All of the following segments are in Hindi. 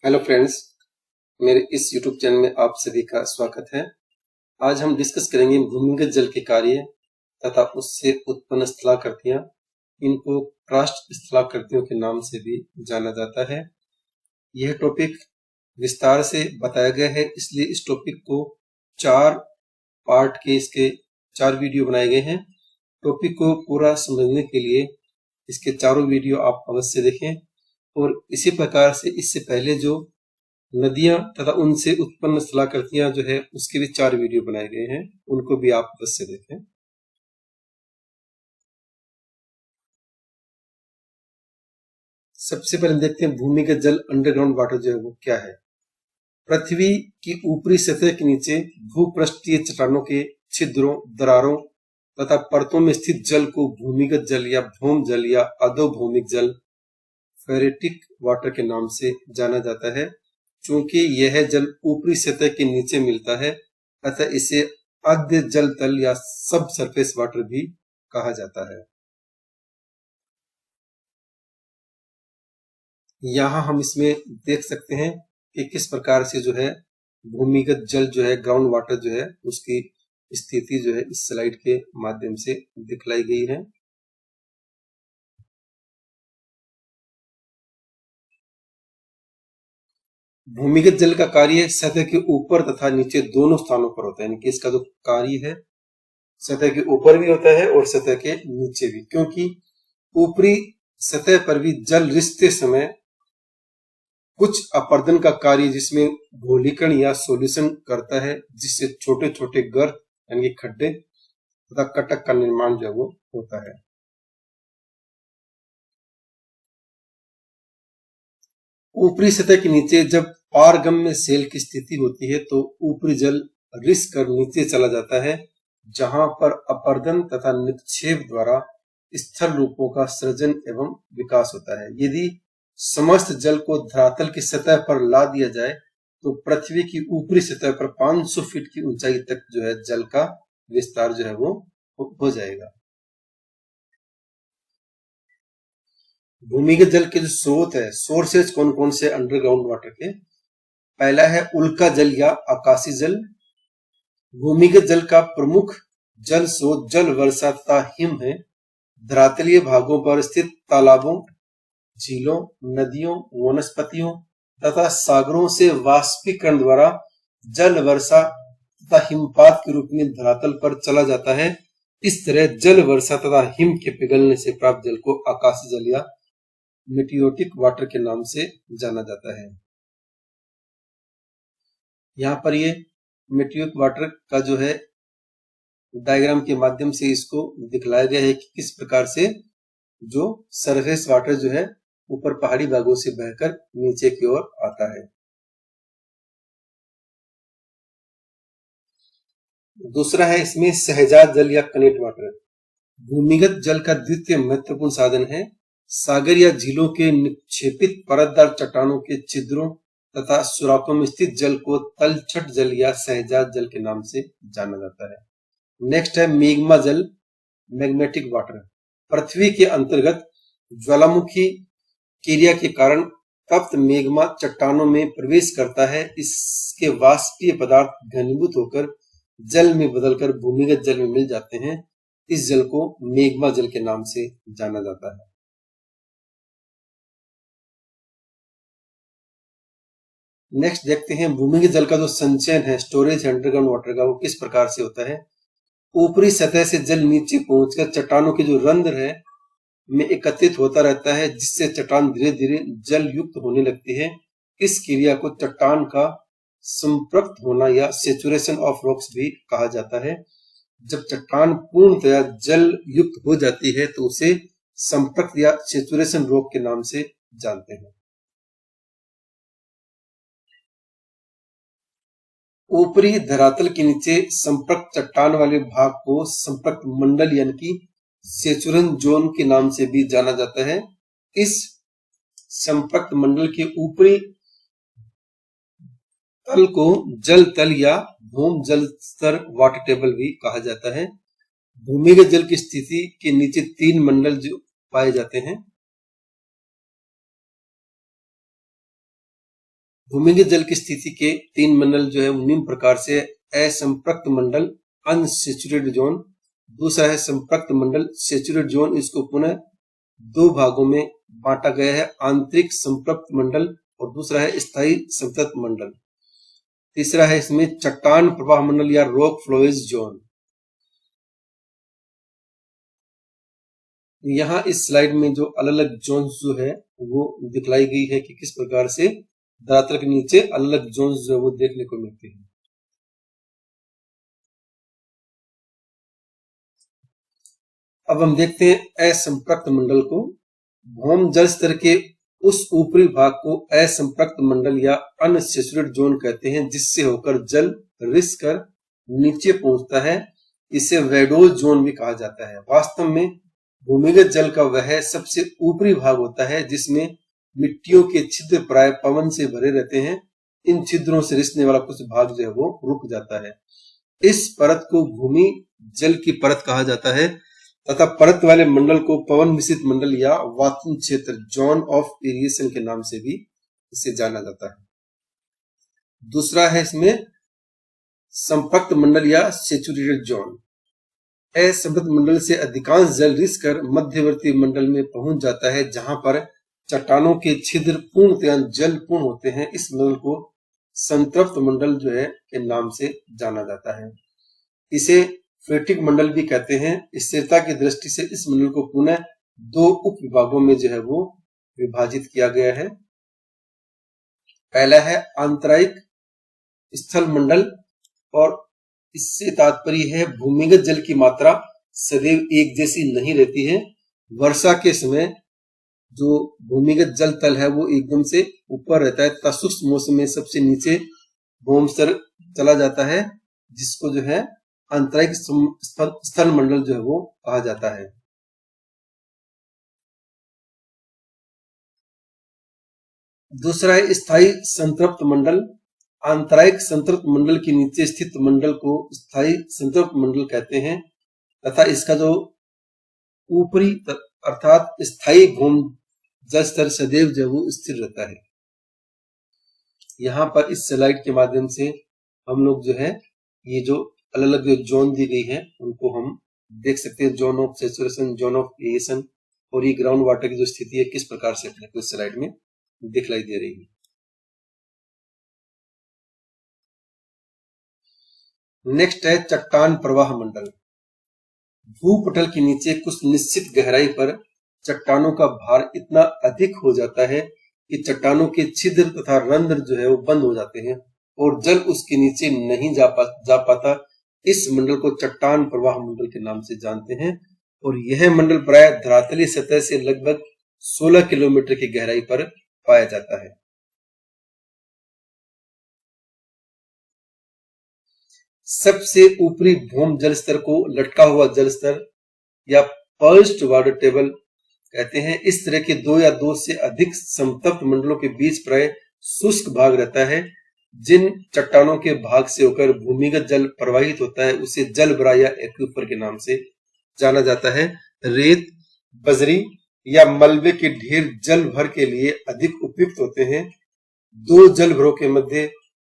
हेलो फ्रेंड्स, मेरे इस यूट्यूब चैनल में आप सभी का स्वागत है। आज हम डिस्कस करेंगे भूमिगत जल के कार्य तथा उससे उत्पन्न स्थलाकृतियां। इनको काष्ठ स्थलाकृतियों के नाम से भी जाना जाता है। यह टॉपिक विस्तार से बताया गया है, इसलिए इस टॉपिक को 4 पार्ट के इसके 4 वीडियो बनाए गए हैं। टॉपिक को पूरा समझने के लिए इसके चारों वीडियो आप अवश्य देखें और इसी प्रकार से इससे पहले जो नदियां तथा उनसे उत्पन्न स्थलाकृतियां जो है उसके भी 4 वीडियो बनाए गए हैं, उनको भी आप अवश्य देखें। सबसे पहले देखते हैं भूमिगत जल, अंडरग्राउंड वाटर जो है वो क्या है। पृथ्वी की ऊपरी सतह के नीचे भूपृष्ठीय चट्टानों के छिद्रों, दरारों तथा परतों में स्थित जल को भूमिगत जल या भौम जल या अधोभौमिक जल, फेरेटिक वाटर के नाम से जाना जाता है। चूंकि यह जल ऊपरी सतह के नीचे मिलता है, अतः इसे अर्ध जल तल या सब सरफेस वाटर भी कहा जाता है। यहाँ हम इसमें देख सकते हैं कि किस प्रकार से जो है भूमिगत जल जो है, ग्राउंड वाटर जो है, उसकी स्थिति जो है इस स्लाइड के माध्यम से दिखलाई गई है। भूमिगत जल का कार्य सतह के ऊपर तथा नीचे दोनों स्थानों पर होता है, यानी कि इसका जो कार्य है सतह के ऊपर भी होता है और सतह के नीचे भी, क्योंकि ऊपरी सतह पर भी जल रिसते समय कुछ अपरदन का कार्य जिसमें घोलीकरण या सॉल्यूशन करता है, जिससे छोटे छोटे गर्त यानी कि खड्डे तथा कटक का निर्माण जो है वो होता है। ऊपरी सतह के नीचे जब पारगम्य सेल की स्थिति होती है तो ऊपरी जल रिस कर नीचे चला जाता है, जहां पर अपरदन तथा निक्षेप द्वारा स्थल रूपों का सृजन एवं विकास होता है। यदि समस्त जल को धरातल की सतह पर ला दिया जाए तो पृथ्वी की ऊपरी सतह पर 500 फीट की ऊंचाई तक जो है जल का विस्तार जो है वो हो जाएगा। भूमिगत जल के जो स्रोत है, सोर्सेज कौन कौन से अंडरग्राउंड वाटर के। पहला है उल्का जल या आकाशीय जल। भूमिगत जल का प्रमुख जल स्रोत जल वर्षा तथा हिम है। धरातलीय भागों पर स्थित तालाबों, झीलों, नदियों, वनस्पतियों तथा सागरों से वाष्पीकरण द्वारा जल वर्षा तथा हिमपात के रूप में धरातल पर चला जाता है। इस तरह जल वर्षा तथा हिम के पिघलने से प्राप्त जल को आकाशीय जल या मेटियोटिक वाटर के नाम से जाना जाता है। यहाँ पर ये मेटियोटिक वाटर का जो है डायग्राम के माध्यम से इसको दिखलाया गया है कि किस प्रकार से जो सरफेस वाटर जो है ऊपर पहाड़ी भागों से बहकर नीचे की ओर आता है। दूसरा है इसमें सहजाद जल या कनेक्ट वाटर। भूमिगत जल का द्वितीय महत्वपूर्ण साधन है। सागर या झीलों के निक्षेपित परतदार चट्टानों के छिद्रों तथा सुराखों में स्थित जल को तलछट जल या सहजाद जल के नाम से जाना जाता है। नेक्स्ट है मैग्मा जल, मैग्मेटिक वाटर। पृथ्वी के अंतर्गत ज्वालामुखी क्रिया के कारण तप्त मैग्मा चट्टानों में प्रवेश करता है। इसके वाष्पीय पदार्थ घनीभूत होकर जल में बदलकर भूमिगत जल में मिल जाते हैं। इस जल को मैग्मा जल के नाम से जाना जाता है। नेक्स्ट देखते हैं भूमिगत जल का जो संचयन है, स्टोरेज अंडरग्राउंड वाटर का, वो किस प्रकार से होता है। ऊपरी सतह से जल नीचे पहुंचकर चट्टानों के जो रंध्र है में एकत्रित होता रहता है, जिससे चट्टान धीरे धीरे जल युक्त होने लगती है। इस क्रिया को चट्टान का संपृक्त होना या सेचुरेशन ऑफ रॉक्स भी कहा जाता है। जब चट्टान पूर्णतया जल युक्त हो जाती है तो उसे संपृक्त या सेचुरेशन रॉक के नाम से जानते हैं। ऊपरी धरातल के नीचे संपर्क चट्टान वाले भाग को संपर्क मंडल यानी कि सेचुरन जोन के नाम से भी जाना जाता है। इस संपर्क मंडल के ऊपरी तल को जल तल या भूम जल स्तर वाटर टेबल भी कहा जाता है। भूमिगत जल की स्थिति के नीचे 3 मंडल जो पाए जाते हैं। भूमिगत जल की स्थिति के 3 मंडल जो है निम्न प्रकार से: असंपृक्त मंडल अनसेचुरेटेड जोन, दूसरा है संपृक्त मंडल सेचुरेटेड जोन, इसको पुनः 2 भागों में बांटा गया है, आंतरिक संपृक्त मंडल और दूसरा है स्थायी संतृप्त मंडल। तीसरा है इसमें चट्टान प्रवाह मंडल या रॉक फ्लोएज जोन। यहाँ इस स्लाइड में जो अलग अलग जोन्स जो है वो दिखलाई गई है कि किस प्रकार से धरातल के नीचे अलग अलग जोन्स जो है वो देखने को मिलते हैं। अब हम देखते हैं असंपृक्त मंडल को। भौम जल स्तर के उस ऊपरी भाग को असंपृक्त मंडल या अनसेचुरेटेड जोन कहते हैं, जिससे होकर जल रिस कर नीचे पहुंचता है। इसे वेडोल जोन भी कहा जाता है। वास्तव में भूमिगत जल का वह सबसे ऊपरी भाग होता है जिसमें मिट्टियों के छिद्र प्राय पवन से भरे रहते हैं। इन छिद्रों से रिसने वाला कुछ भाग जो है वो रुक जाता है। इस परत को भूमि जल की परत कहा जाता है तथा परत वाले मंडल को पवन मिश्रित मंडल या वातुन क्षेत्र जोन ऑफ इरिगेशन के नाम से भी इसे जाना जाता है। दूसरा है इसमें संपृक्त मंडल या सेचुरेटेड जोन। असंपृक्त मंडल से अधिकांश जल रिस कर मध्यवर्ती मंडल में पहुंच जाता है, जहां पर चट्टानों के छिद्र पूर्णतया जल पूर्ण होते हैं। इस मंडल को संतृप्त मंडल जो है के नाम से जाना जाता है। इसे फेटिक मंडल भी कहते हैं। स्थिरता की दृष्टि से इस मंडल को पुनः 2 उप विभागों में जो है वो विभाजित किया गया है। पहला है आंतरायिक स्थल मंडल, और इससे तात्पर्य है भूमिगत जल की मात्रा सदैव एक जैसी नहीं रहती है। वर्षा के समय जो भूमिगत जल तल है वो एकदम से ऊपर रहता है तथा शुष्क मौसम में सबसे नीचे भूमि स्तर चला जाता है, जिसको जो है आंतरिक स्थल मंडल जो है वो कहा जाता है। दूसरा है स्थायी संतृप्त मंडल। आंतरायिक संतृप्त मंडल के नीचे स्थित मंडल को स्थायी संतृप्त मंडल कहते हैं तथा इसका जो ऊपरी अर्थात स्थायी भूमि जल स्तर सदैव जो वो स्थिर रहता है। यहाँ पर इस स्लाइड के माध्यम से हम लोग जो है ये जो अलग अलग जो जोन दी गई है उनको हम देख सकते हैं। Zone of saturation, zone of irrigation, और ये ग्राउंड वाटर की जो स्थिति है किस प्रकार से अपने को इस स्लाइड में दिखलाई दे रही है। नेक्स्ट है चट्टान प्रवाह मंडल। भूपटल के नीचे कुछ निश्चित गहराई पर चट्टानों का भार इतना अधिक हो जाता है कि चट्टानों के छिद्र तथा रंध्र जो है वो बंद हो जाते हैं और जल उसके नीचे नहीं जा पाता। इस मंडल को चट्टान प्रवाह मंडल के नाम से जानते हैं और यह मंडल प्राय धरातलीय सतह से लगभग 16 किलोमीटर की गहराई पर पाया जाता है। सबसे ऊपरी भूमि जल स्तर को लटका हुआ जल स्तर या पर्च्ड वाटर टेबल कहते हैं। इस तरह के 2 या 2 से अधिक समतप्त मंडलों के बीच प्राय शुष्क भाग रहता है। जिन चट्टानों के भाग से होकर भूमिगत जल प्रवाहित होता है उसे जलभरा या एक्वीफर के नाम से जाना जाता है। रेत, बजरी या मलबे के ढेर जल भर के लिए अधिक उपयुक्त होते हैं। 2 जल भरों के मध्य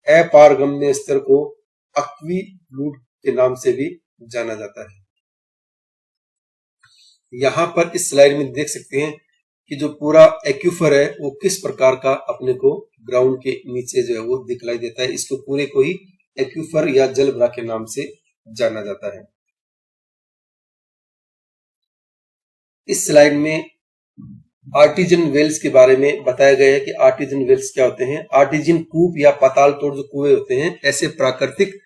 अपारगम्य स्तर को एक्वीफ्लूड के नाम से भी जाना जाता है। यहाँ पर इस स्लाइड में देख सकते हैं कि जो पूरा एक्वीफर है वो किस प्रकार का अपने को ग्राउंड के नीचे जो है वो दिखलाई देता है। इसको पूरे को ही एक्वीफर या जलभरा के नाम से जाना जाता है। इस स्लाइड में आर्टिजन वेल्स के बारे में बताया गया है कि आर्टिजन वेल्स क्या होते हैं। आर्टिजन कूप या पाताल तोड़ जो कुएं होते हैं, ऐसे प्राकृतिक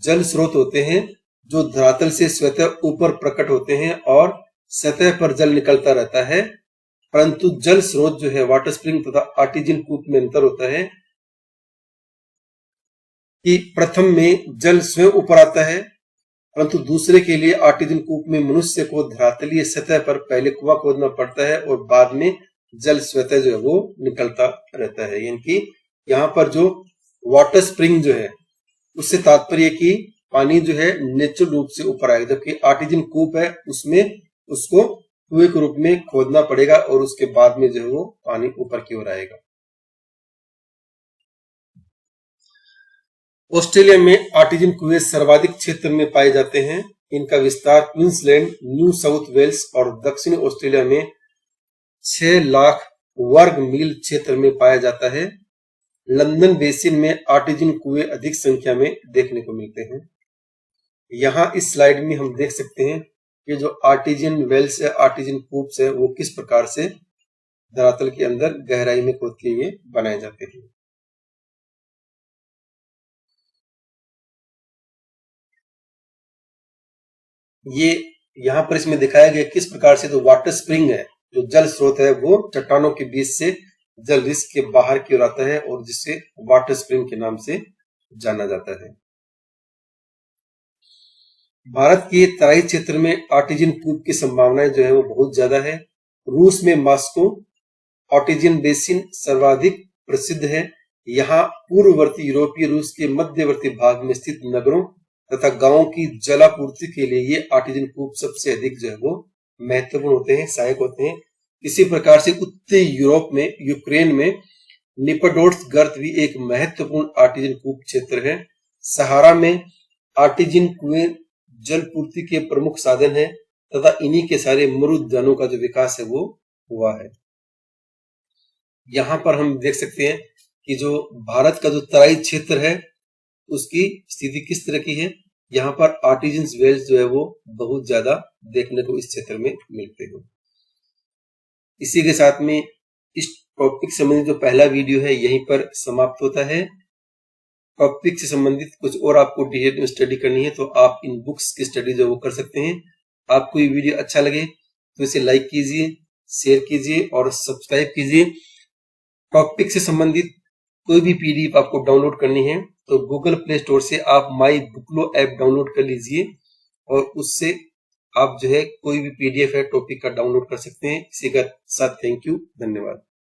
जल स्रोत होते हैं जो धरातल से स्वतः ऊपर प्रकट होते हैं और सतह पर जल निकलता रहता है। परंतु जल स्रोत जो है वाटर स्प्रिंग तथा आर्टिजन कूप में अंतर होता है कि प्रथम में जल स्वयं ऊपर आता है, परंतु दूसरे के लिए आर्टिजन कूप में मनुष्य को धरातलीय सतह पर पहले कुआं खोदना पड़ता है और बाद में जल स्वतः जो है वो निकलता रहता है। यानी कि यहाँ पर जो वाटर स्प्रिंग जो है उससे तात्पर्य कि पानी जो है नेचुरल रूप से ऊपर आएगा, जबकि आर्टिजन कूप है उसमें उसको कुएं के रूप में खोदना पड़ेगा और उसके बाद में जो है वो पानी ऊपर की ओर आएगा। ऑस्ट्रेलिया में आर्टिजन कुएं सर्वाधिक क्षेत्र में पाए जाते हैं। इनका विस्तार क्वींसलैंड, न्यू साउथ वेल्स और दक्षिणी ऑस्ट्रेलिया में 6 लाख वर्ग मील क्षेत्र में पाया जाता है। लंदन बेसिन में आर्टिजन कुएं अधिक संख्या में देखने को मिलते हैं। यहाँ इस स्लाइड में हम देख सकते हैं कि जो आर्टिजन वेल्स है, आर्टिजन कूप्स है, वो किस प्रकार से धरातल के अंदर गहराई में खोद के ये बनाए जाते हैं। ये यहाँ पर इसमें दिखाया गया किस प्रकार से जो वाटर स्प्रिंग है, जो जल स्रोत है, वो चट्टानों के बीच से जल रिस के बाहर की ओर आता है और जिसे वाटर स्प्रिंग के नाम से जाना जाता है। भारत के तराई क्षेत्र में आर्टिजन कूप की संभावनाएं जो है वो बहुत ज्यादा है। रूस में मॉस्को आर्टिजन बेसिन सर्वाधिक प्रसिद्ध है। यहाँ पूर्ववर्ती यूरोपीय रूस के मध्यवर्ती भाग में स्थित नगरों तथा गांवों की जलापूर्ति के लिए ये आर्टिजन कूप सबसे अधिक जो है वो महत्वपूर्ण होते हैं, सहायक होते हैं। इसी प्रकार से उत्तरी यूरोप में यूक्रेन में निपडोर्स गर्त भी एक महत्वपूर्ण आर्टिजन कूप क्षेत्र है। सहारा में आर्टिजन कुएं जल पूर्ति के प्रमुख साधन है तथा इन्हीं के सारे मरुद्यानों का जो विकास है वो हुआ है। यहाँ पर हम देख सकते हैं कि जो भारत का जो तराई क्षेत्र है उसकी स्थिति किस तरह की है। यहाँ पर आर्टिजन वेल्स जो है वो बहुत ज्यादा देखने को इस क्षेत्र में मिलते हैं। इसी के साथ में इस टॉपिक से संबंधित जो पहला वीडियो है यहीं पर समाप्त होता है। टॉपिक से संबंधित कुछ और आपको डिटेल में स्टडी करनी है तो आप इन बुक्स की स्टडी जो वो कर सकते हैं। आपको ये वीडियो अच्छा लगे तो इसे लाइक कीजिए, शेयर कीजिए और सब्सक्राइब कीजिए। टॉपिक से संबंधित कोई भी पीडीएफ आपको डाउनलोड करनी है तो गूगल प्ले स्टोर से आप माई बुकलो ऐप डाउनलोड कर लीजिए और उससे आप जो है कोई भी पीडीएफ है टॉपिक का डाउनलोड कर सकते हैं। इसी के साथ थैंक यू, धन्यवाद।